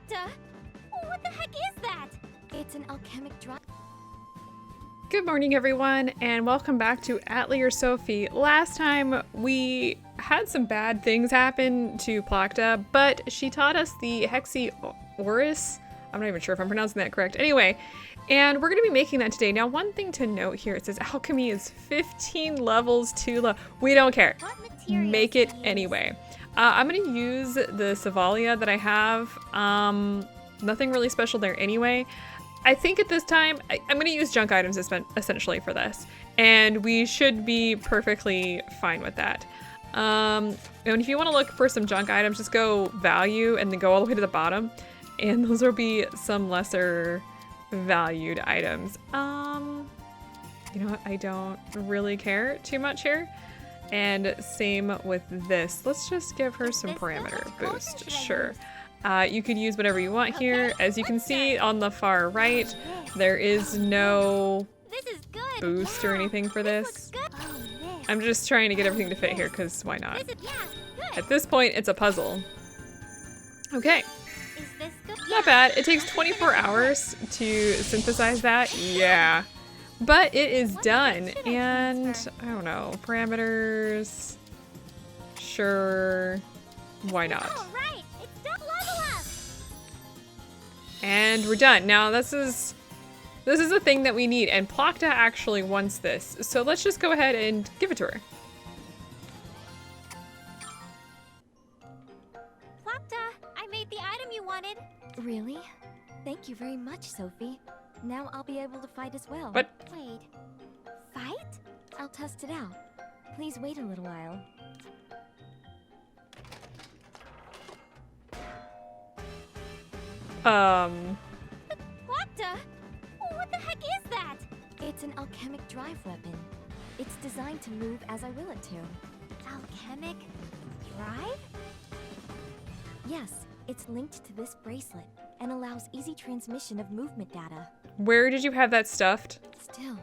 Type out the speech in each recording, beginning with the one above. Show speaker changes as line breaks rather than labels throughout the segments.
Plachta! What the heck is that?
It's an alchemic drug.
Good morning, everyone, and welcome back to Atelier Sophie. Last time we had some bad things happen to Plachta, but she taught us the Hexiorus. I'm not even sure if I'm pronouncing that correct. Anyway, and we're going to be making that today. Now, one thing to note here, it says alchemy is 15 levels too low. We don't care. Make it anyway. I'm going to use the Savalia that I have. Nothing really special there anyway. I think at this time, I'm going to use junk items essentially for this. And we should be perfectly fine with that. And if you want to look for some junk items, just go value and then go all the way to the bottom. And those will be some lesser valued items. You know what? I don't really care too much here. And same with this. Let's just give her some parameter boost. Sure. You could use whatever you want here. As you can see on the far right, there is no boost or anything for this. I'm just trying to get everything to fit here because why not? At this point, it's a puzzle. Okay. Not bad. It takes 24 hours to synthesize that. Yeah. But it is done. And I don't know. Parameters. Sure. Why not? And we're done. Now this is the thing that we need, and Plachta actually wants this. So let's just go ahead and give it to her.
Plachta, I made the item you wanted.
Really? Thank you very much, Sophie. Now I'll be able to fight as well.
What?
Wait, fight?
I'll test it out. Please wait a little while.
Plachta? What the heck is that?
It's an alchemic drive weapon. It's designed to move as I will it to.
Alchemic drive?
Yes, it's linked to this bracelet and allows easy transmission of movement data.
Where did you have that stuffed?
Still,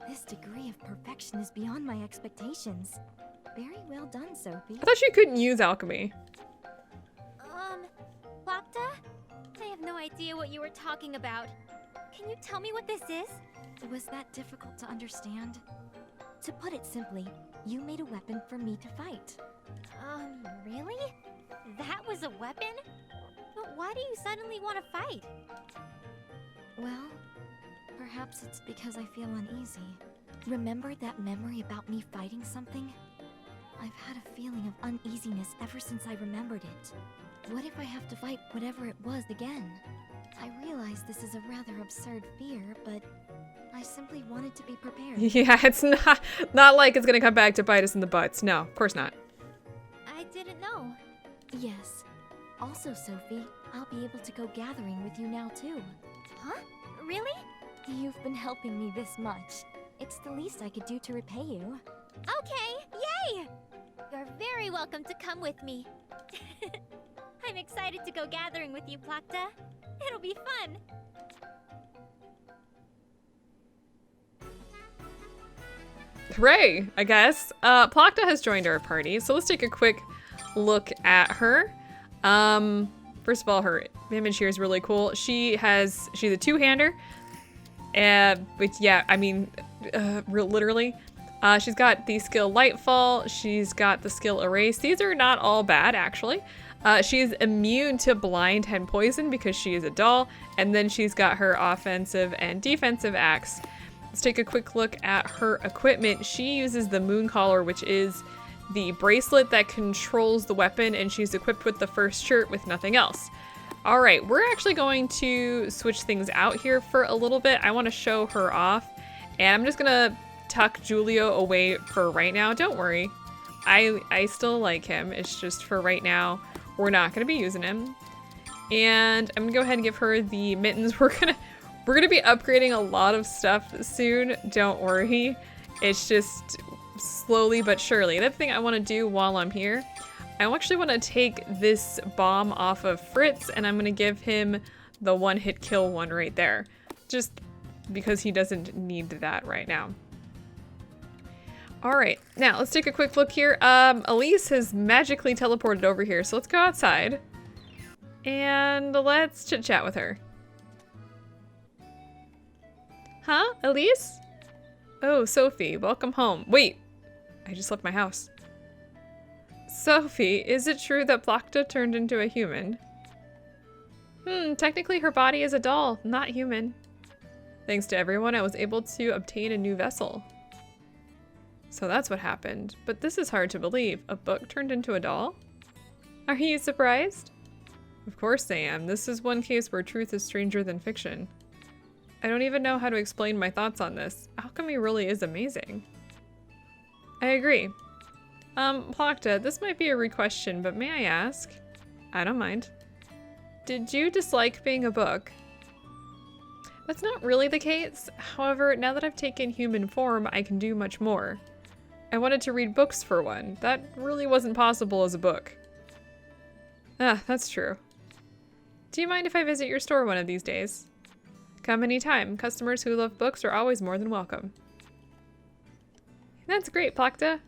this degree of perfection is beyond my expectations. Very well done, Sophie.
I thought you couldn't use alchemy.
Plachta? I have no idea what you were talking about. Can you tell me what this is?
Was that difficult to understand? To put it simply, you made a weapon for me to fight.
Really? That was a weapon? But why do you suddenly want to fight?
Well, perhaps it's because I feel uneasy. Remember that memory about me fighting something? I've had a feeling of uneasiness ever since I remembered it. What if I have to fight whatever it was again? I realize this is a rather absurd fear, but I simply wanted to be prepared.
Yeah, it's not like it's gonna come back to bite us in the butts. No, of course not.
I didn't know.
Yes. Also, Sophie, I'll be able to go gathering with you now too.
Huh? Really?
You've been helping me this much. It's the least I could do to repay you.
Okay, yay! You're very welcome to come with me. I'm excited to go gathering with you, Plachta. It'll be fun.
Hooray, I guess. Plachta has joined our party, so let's take a quick look at her. First of all, her image here is really cool. She's a two-hander. But yeah, I mean, literally. She's got the skill Lightfall. She's got the skill Erase. These are not all bad, actually. She's immune to blind and poison because she is a doll. And then she's got her offensive and defensive axe. Let's take a quick look at her equipment. She uses the Moon Collar, which is the bracelet that controls the weapon, and she's equipped with the first shirt with nothing else. All right, we're actually going to switch things out here for a little bit. I want to show her off, and I'm just gonna tuck Julio away for right now. Don't worry, I still like him. It's just for right now, we're not gonna be using him. And I'm gonna go ahead and give her the mittens. We're gonna be upgrading a lot of stuff soon. Don't worry, it's just slowly but surely. Another thing I want to do while I'm here, I actually want to take this bomb off of Fritz, and I'm going to give him the one-hit kill one right there, just because he doesn't need that right now. All right, now let's take a quick look here. Elise has magically teleported over here, so let's go outside. and let's chit chat with her. Huh? Elise? Oh, Sophie, welcome home. Wait, I just left my house. Sophie, is it true that Plachta turned into a human? Technically her body is a doll, not human. Thanks to everyone, I was able to obtain a new vessel. So that's what happened. But this is hard to believe. A book turned into a doll? Are you surprised? Of course I am. This is one case where truth is stranger than fiction. I don't even know how to explain my thoughts on this. Alchemy really is amazing. I agree. Plachta, this might be a rude question, but may I ask? I don't mind. Did you dislike being a book? That's not really the case. However, now that I've taken human form, I can do much more. I wanted to read books for one. That really wasn't possible as a book. Ah, that's true. Do you mind if I visit your store one of these days? Come anytime. Customers who love books are always more than welcome. That's great, Plachta.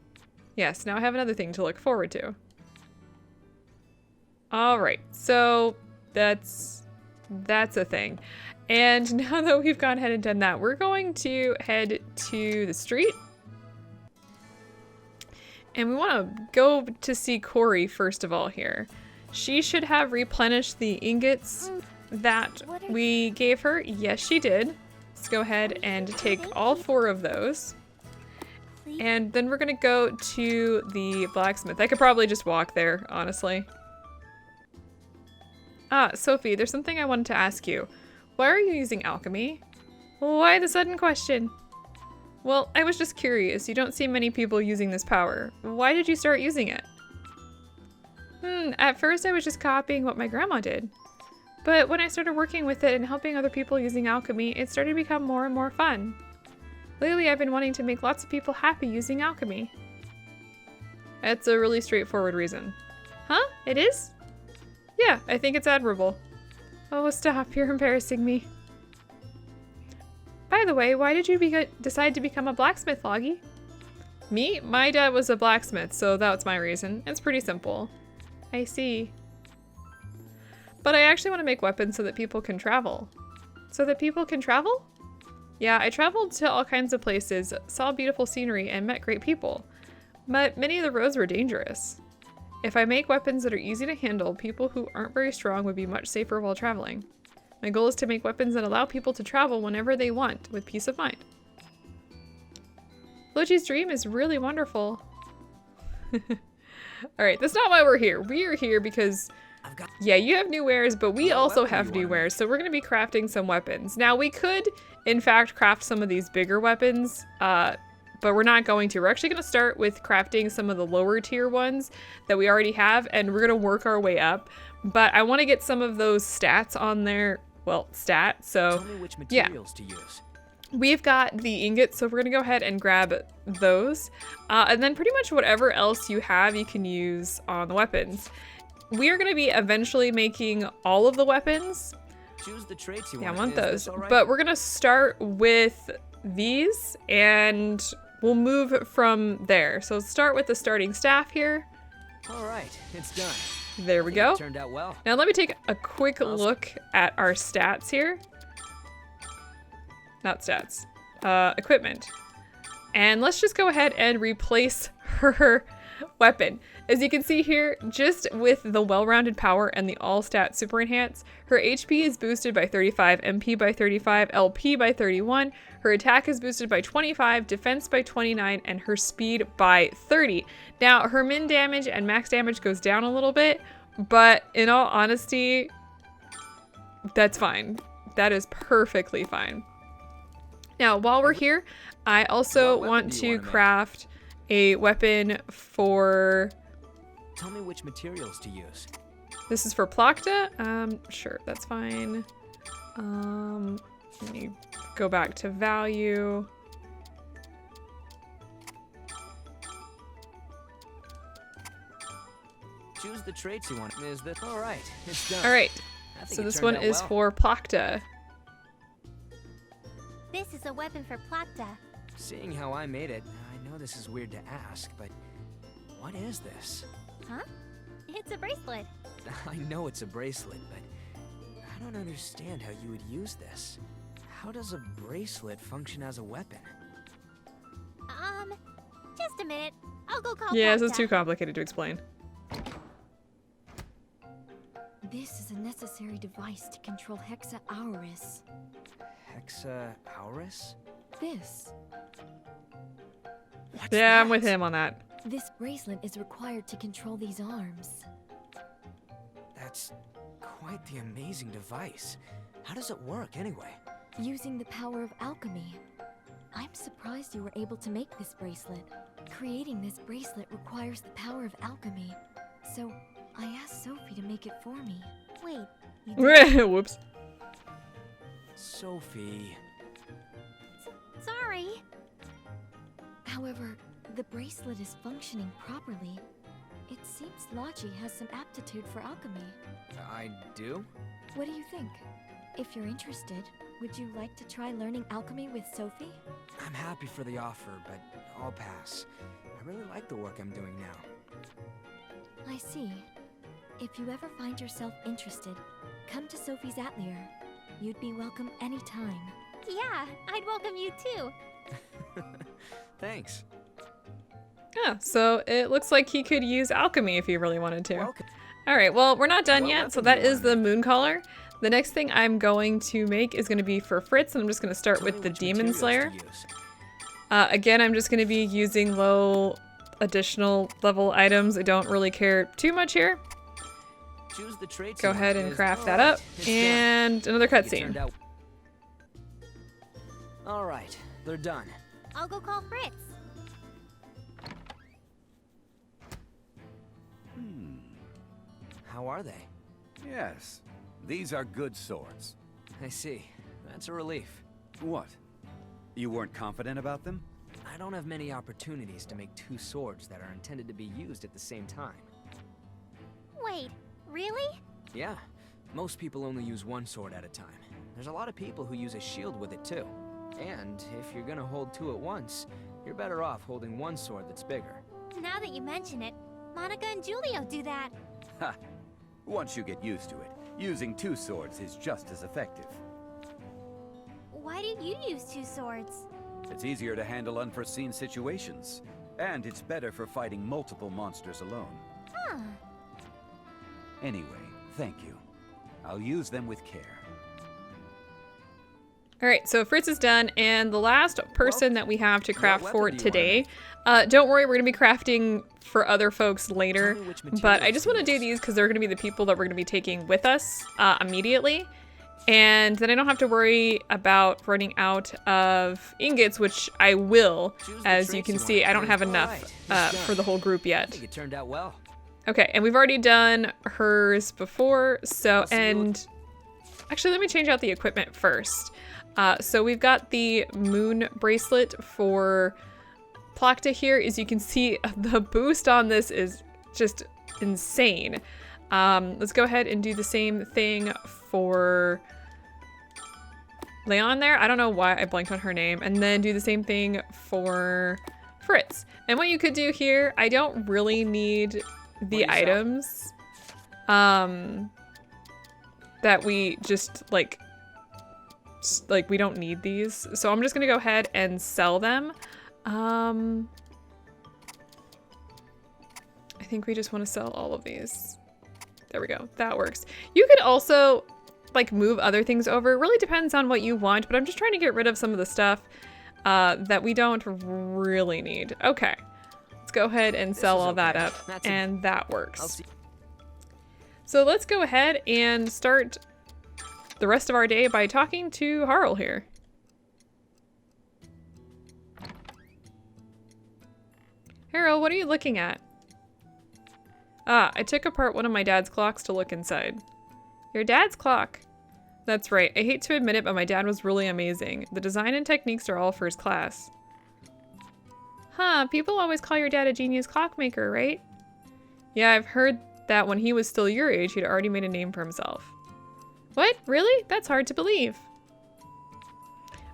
Yes, now I have another thing to look forward to. Alright, so that's a thing. And now that we've gone ahead and done that, we're going to head to the street. And we want to go to see Corey first of all here. She should have replenished the ingots that we gave her. Yes, she did. Let's go ahead and take all 4 of those. And then we're gonna go to the blacksmith. I could probably just walk there, honestly. Ah, Sophie, there's something I wanted to ask you. Why are you using alchemy? Why the sudden question? Well, I was just curious. You don't see many people using this power. Why did you start using it? At first I was just copying what my grandma did. But when I started working with it and helping other people using alchemy, it started to become more and more fun. Lately, I've been wanting to make lots of people happy using alchemy. That's a really straightforward reason. Huh? It is? Yeah, I think it's admirable. Oh, stop. You're embarrassing me. By the way, why did you decide to become a blacksmith, Loggy? Me? My dad was a blacksmith, so that's my reason. It's pretty simple. I see. But I actually want to make weapons so that people can travel. So that people can travel? Yeah, I traveled to all kinds of places, saw beautiful scenery, and met great people. But many of the roads were dangerous. If I make weapons that are easy to handle, people who aren't very strong would be much safer while traveling. My goal is to make weapons that allow people to travel whenever they want, with peace of mind. Logi's dream is really wonderful. Alright, that's not why we're here. We are here because, yeah, you have new wares, but we also have new wares, so we're going to be crafting some weapons. Now, we could, in fact, craft some of these bigger weapons, but we're not going to. We're actually going to start with crafting some of the lower tier ones that we already have, and we're going to work our way up. But I want to get some of those stats on there. Well, stats, so tell me which materials to use. We've got the ingots, so we're going to go ahead and grab those. And then pretty much whatever else you have, you can use on the weapons. We are going to be eventually making all of the weapons.
Choose the traits you
want.
Yeah,
I want those. Right? But we're going to start with these, and we'll move from there. So start with the starting staff here.
All right, it's done.
There we go.
It turned out well.
Now let me take a quick look at our stats here. Not stats. Equipment. And let's just go ahead and replace her weapon. As you can see here, just with the well-rounded power and the all-stat super enhance, her HP is boosted by 35, MP by 35, LP by 31, her attack is boosted by 25, defense by 29, and her speed by 30. Now, her min damage and max damage goes down a little bit, but in all honesty, that's fine. That is perfectly fine. Now, while we're here, I also want to craft a weapon for...
Tell me which materials to use.
This is for Plachta. Sure, that's fine. Let me go back to value.
Choose the traits you want. Is that all right? It's done.
All right. So this one is for Plachta.
This is a weapon for Plachta.
Seeing how I made it, I know this is weird to ask, but what is this?
Huh? It's It's a bracelet.
I know it's a bracelet, but I don't understand how you would use this. How does a bracelet function as a weapon?
Just a minute. I'll go call
Yeah, this is
Plachta.
too complicated to explain.
This is a necessary device to control Hexa Auris.
Hexa Auris?
This.
What's
Yeah, I'm
that?
with him on that.
This bracelet is required to control these arms.
That's quite the amazing device. How does it work anyway?
Using the power of alchemy. I'm surprised you were able to make this bracelet. Creating this bracelet requires the power of alchemy. So, I asked Sophie to make it for me.
Wait, you did?
Whoops.
Sophie.
Sorry.
However, the bracelet is functioning properly. It seems Lachi has some aptitude for alchemy.
I do?
What do you think? If you're interested, would you like to try learning alchemy with Sophie?
I'm happy for the offer, but I'll pass. I really like the work I'm doing now.
I see. If you ever find yourself interested, come to Sophie's Atelier. You'd be welcome anytime.
Yeah, I'd welcome you too.
Thanks.
Yeah, so it looks like he could use alchemy if he really wanted to.
Welcome.
All right, well, we're not done
What
yet, so
weapon
that
do you
is the
wanna
moon collar. The next thing I'm going to make is going to be for Fritz, and I'm just going to start
Tell
with
me
the
which
Demon
materials
Slayer.
to use.
Again, I'm just going to be using low additional level items. I don't really care too much here.
Choose the traits
Go
you
ahead
want,
and
Miss.
craft that
Alright,
up.
it's done.
And another
It turned
cutscene.
out- All right, they're done.
I'll go call Fritz.
How are they?
Yes, these are good swords.
I see. That's a relief.
What? You weren't confident about them?
I don't have many opportunities to make two swords that are intended to be used at the same time.
Wait, really?
Yeah, most people only use one sword at a time. There's a lot of people who use a shield with it too. And if you're gonna hold two at once, you're better off holding one sword that's bigger.
Now that you mention it, Monica and Julio do that.
Ha! Once you get used to it, using two swords is just as effective.
Why do you use two swords?
It's easier to handle unforeseen situations. And it's better for fighting multiple monsters alone.
Huh.
Anyway, thank you. I'll use them with care.
All right, so Fritz is done, and the last person that we have to craft
what
for
weapon do you
today, don't worry, we're going to be crafting for other folks later,
Tell me which
but I
materials
just
to
want to do
use.
these because they're going to be the people that we're going to be taking with us immediately, and then I don't have to worry about running out of ingots, which I will.
Choose the
As you
traits
can
you
see,
want.
I don't have
All
enough
right, it's done.
for the whole group
I
yet.
think it turned out well.
Okay, and we've already done hers before, so,
I'll see you
and actually let me change out the equipment first. So we've got the moon bracelet for Plachta here. As you can see, the boost on this is just insane. Let's go ahead and do the same thing for Leon there. I don't know why I blanked on her name. And then do the same thing for Fritz. And what you could do here, I don't really need the
What do you sell?
items that we just like we don't need these. So I'm just gonna go ahead and sell them. I think we just want to sell all of these. There we go, that works. You could also like move other things over. It really depends on what you want, but I'm just trying to get rid of some of the stuff that we don't really need. Okay, let's go ahead and sell
is
all that
okay.
up,
That's a-
and that
I'll
works.
see.
So let's go ahead and start the rest of our day by talking to Harl here. Harl, what are you looking at? Ah, I took apart one of my dad's clocks to look inside. Your dad's clock? That's right. I hate to admit it, but my dad was really amazing. The design and techniques are all first class. Huh, people always call your dad a genius clockmaker, right? Yeah, I've heard that when he was still your age, he'd already made a name for himself. What? Really? That's hard to believe.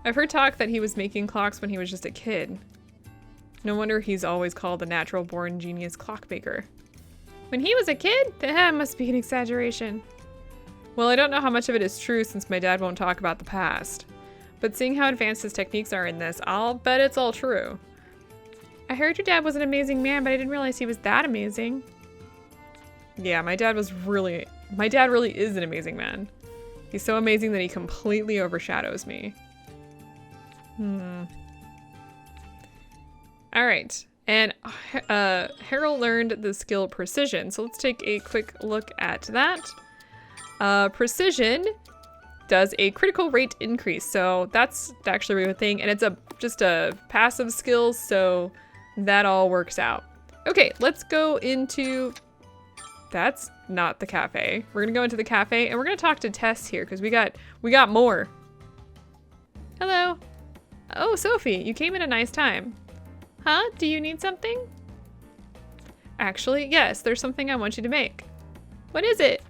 I've heard talk that he was making clocks when he was just a kid. No wonder he's always called the natural-born genius clockmaker. When he was a kid? That must be an exaggeration. Well, I don't know how much of it is true since my dad won't talk about the past. But seeing how advanced his techniques are in this, I'll bet it's all true. I heard your dad was an amazing man, but I didn't realize he was that amazing. Yeah, my dad really is an amazing man. He's so amazing that he completely overshadows me. Alright, and Harold learned the skill Precision, so let's take a quick look at that. Precision does a critical rate increase, so that's actually a real thing, and it's just a passive skill, so that all works out. Okay, let's go into... That's not the cafe. We're gonna go into the cafe, and we're gonna talk to Tess here, because we got more. Hello. Oh, Sophie, you came at a nice time. Huh? Do you need something? Actually, yes, there's something I want you to make. What is it?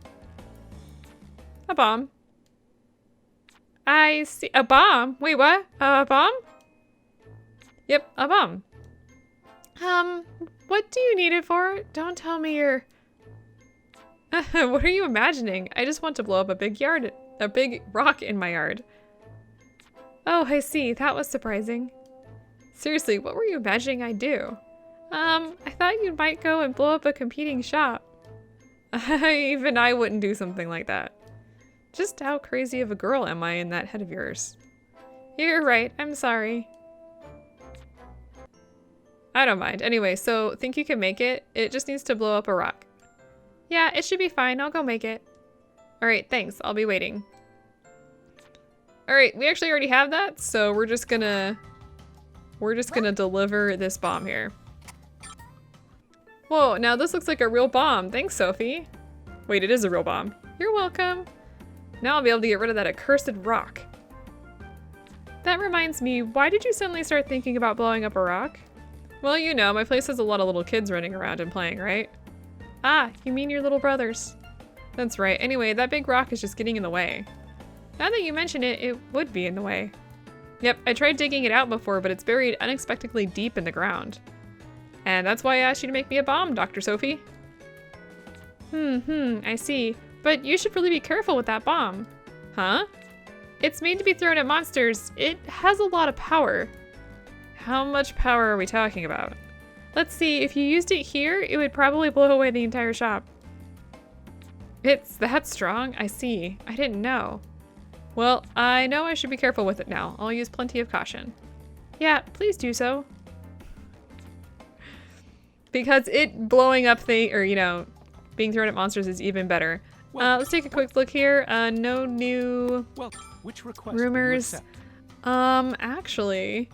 A bomb. I see. A bomb? Wait, what? A bomb? Yep, a bomb. What do you need it for? Don't tell me you're... What are you imagining? I just want to blow up a big rock in my yard. Oh, I see. That was surprising. Seriously, what were you imagining I'd do? I thought you might go and blow up a competing shop. Even I wouldn't do something like that. Just how crazy of a girl am I in that head of yours? You're right. I'm sorry. I don't mind. Anyway, so think you can make it? It just needs to blow up a rock. Yeah, it should be fine. I'll go make it. Alright, thanks. I'll be waiting. Alright, we actually already have that, so we're just gonna deliver this bomb here. Whoa, now this looks like a real bomb. Thanks, Sophie. Wait, it is a real bomb. You're welcome. Now I'll be able to get rid of that accursed rock. That reminds me, why did you suddenly start thinking about blowing up a rock? Well, you know, my place has a lot of little kids running around and playing, right? Ah, you mean your little brothers. That's right. Anyway, that big rock is just getting in the way. Now that you mention it, it would be in the way. Yep, I tried digging it out before, but it's buried unexpectedly deep in the ground. And that's why I asked you to make me a bomb, Dr. Sophie. I see. But you should really be careful with that bomb. Huh? It's made to be thrown at monsters. It has a lot of power. How much power are we talking about? Let's see, if you used it here, it would probably blow away the entire shop. It's that strong? I see. I didn't know. Well, I know I should be careful with it now. I'll use plenty of caution. Yeah, please do so. Because it blowing up being thrown at monsters is even better. Let's take a quick look here. No new rumors. Actually,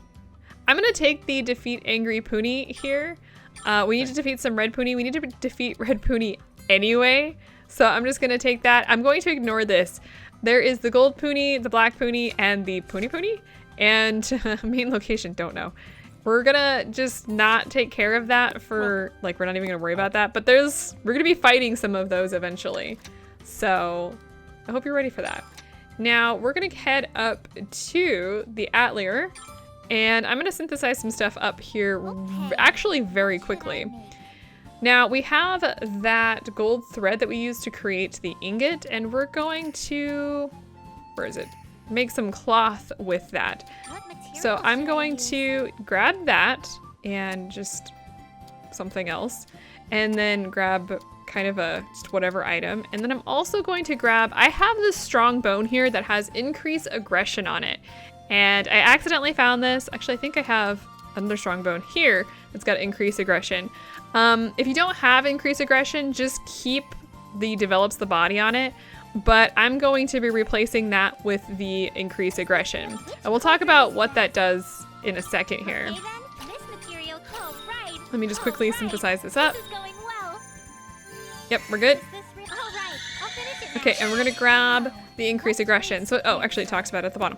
I'm gonna take the defeat Angry Pony here. We need to defeat some Red Pony. We need to defeat Red Pony anyway. So I'm just gonna take that. I'm going to ignore this. There is the Gold Pony, the Black Pony, and the Pony Pony. And main location, don't know. We're gonna just not take care of that for, like, we're not even gonna worry about that. But we're gonna be fighting some of those eventually. So I hope you're ready for that. Now we're gonna head up to the Atelier. And I'm gonna synthesize some stuff up here actually very quickly. Now we have that gold thread that we used to create the ingot, and we're going to, where is it? Make some cloth with that. So I'm going to grab that and just something else, and then grab kind of just whatever item. And then I'm also going to grab, I have this strong bone here that has increased aggression on it. And I accidentally found this. Actually, I think I have another strong bone here that's got increased aggression. If you don't have increased aggression, just keep the develops the body on it. But I'm going to be replacing that with the increased aggression. And we'll talk about what that does in a second here. Let me just quickly synthesize this up. Yep, we're good. Okay, and we're gonna grab the increased aggression. So, oh, actually it talks about it at the bottom.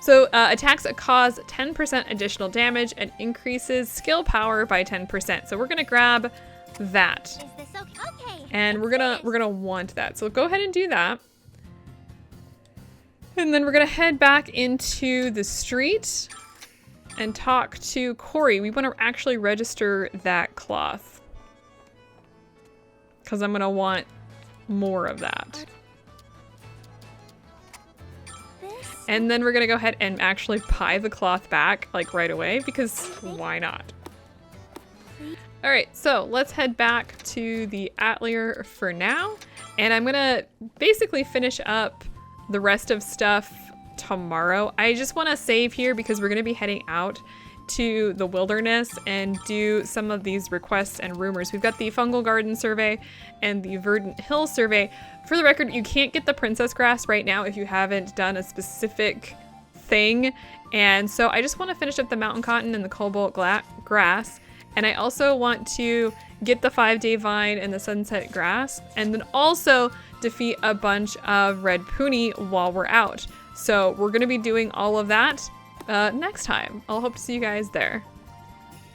So, attacks cause 10% additional damage and increases skill power by 10%. So we're gonna grab that. And we're gonna want that. So go ahead and do that. And then we're gonna head back into the street and talk to Corey. We want to actually register that cloth. because I'm gonna want more of that. And then we're gonna go ahead and actually buy the cloth back, like right away, because why not? All right, so let's head back to the Atelier for now. And I'm gonna basically finish up the rest of stuff tomorrow. I just wanna save here because we're gonna be heading out to the wilderness and do some of these requests and rumors. We've got the fungal garden survey and the verdant hill survey. For the record, you can't get the princess grass right now if you haven't done a specific thing. And so I just want to finish up the mountain cotton and the cobalt grass. And I also want to get the 5-day vine and the sunset grass, and then also defeat a bunch of red puni while we're out. So we're going to be doing all of that next time. I'll hope to see you guys there.